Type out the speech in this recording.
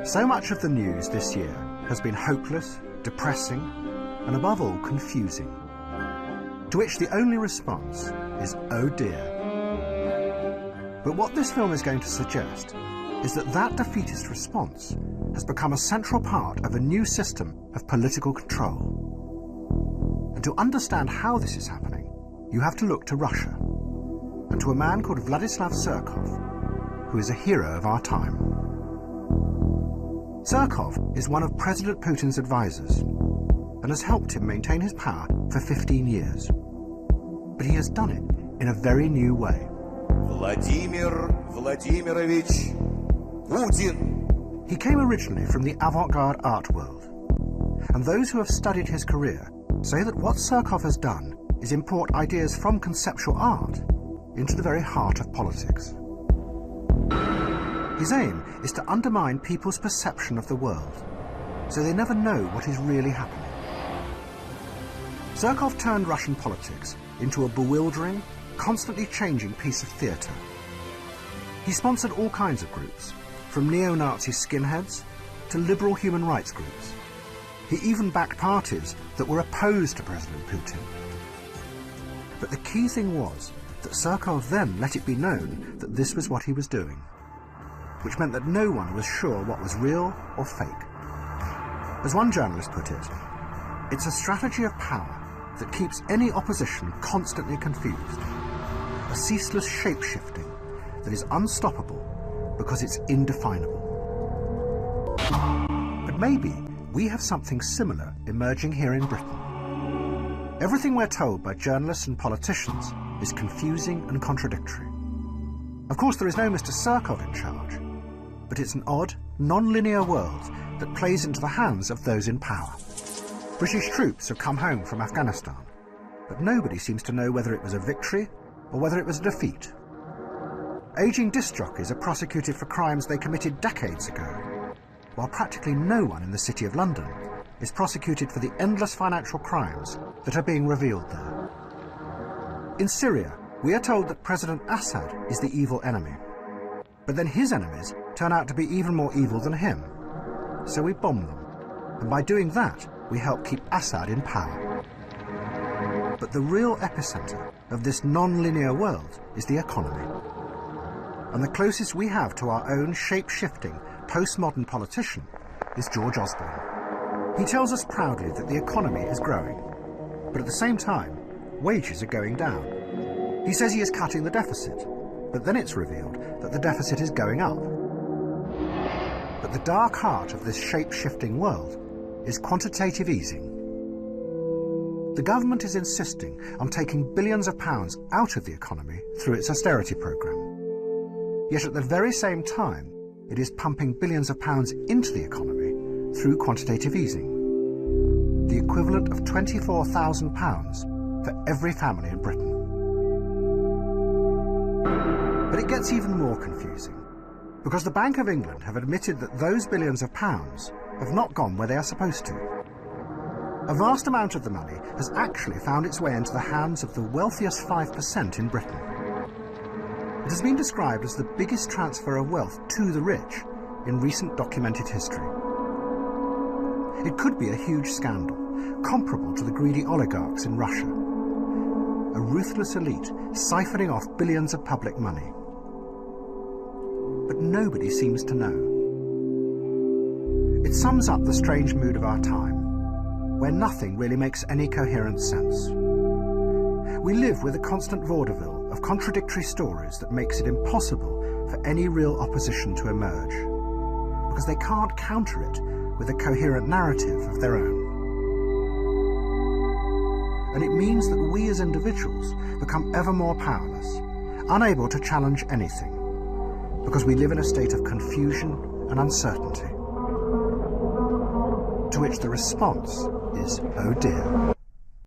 So much of the news this year has been hopeless, depressing, and above all, confusing. To which the only response is, oh dear. But what this film is going to suggest is that that defeatist response has become a central part of a new system of political control. And to understand how this is happening, you have to look to Russia, and to a man called Vladislav Surkov, who is a hero of our time. Surkov is one of President Putin's advisors and has helped him maintain his power for 15 years. But he has done it in a very new way. Vladimir Vladimirovich Putin. He came originally from the avant-garde art world, and those who have studied his career say that what Surkov has done is import ideas from conceptual art into the very heart of politics. His aim is to undermine people's perception of the world, so they never know what is really happening. Surkov turned Russian politics into a bewildering, constantly changing piece of theatre. He sponsored all kinds of groups, from neo-Nazi skinheads to liberal human rights groups. He even backed parties that were opposed to President Putin. But the key thing was that Surkov then let it be known that this was what he was doing, which meant that no one was sure what was real or fake. As one journalist put it, it's a strategy of power that keeps any opposition constantly confused, a ceaseless shape-shifting that is unstoppable because it's indefinable. But maybe we have something similar emerging here in Britain. Everything we're told by journalists and politicians is confusing and contradictory. Of course, there is no Mr. Surkov in charge, but it's an odd, non-linear world that plays into the hands of those in power. British troops have come home from Afghanistan, but nobody seems to know whether it was a victory or whether it was a defeat. Aging disc jockeys are prosecuted for crimes they committed decades ago, while practically no one in the City of London is prosecuted for the endless financial crimes that are being revealed there. In Syria, we are told that President Assad is the evil enemy, but then his enemies turn out to be even more evil than him. So we bomb them, and by doing that, we help keep Assad in power. But the real epicenter of this non-linear world is the economy. And the closest we have to our own shape-shifting, postmodern politician is George Osborne. He tells us proudly that the economy is growing, but at the same time, wages are going down. He says he is cutting the deficit, but then it's revealed that the deficit is going up. But the dark heart of this shape-shifting world is quantitative easing. The government is insisting on taking billions of pounds out of the economy through its austerity programme. Yet at the very same time, it is pumping billions of pounds into the economy through quantitative easing, the equivalent of £24,000 for every family in Britain. But it gets even more confusing, because the Bank of England have admitted that those billions of pounds have not gone where they are supposed to. A vast amount of the money has actually found its way into the hands of the wealthiest 5% in Britain. It has been described as the biggest transfer of wealth to the rich in recent documented history. It could be a huge scandal, comparable to the greedy oligarchs in Russia. A ruthless elite siphoning off billions of public money. But nobody seems to know. It sums up the strange mood of our time, where nothing really makes any coherent sense. We live with a constant vaudeville of contradictory stories that makes it impossible for any real opposition to emerge, because they can't counter it with a coherent narrative of their own. And it means that we as individuals become ever more powerless, unable to challenge anything, because we live in a state of confusion and uncertainty, to which the response is, oh dear.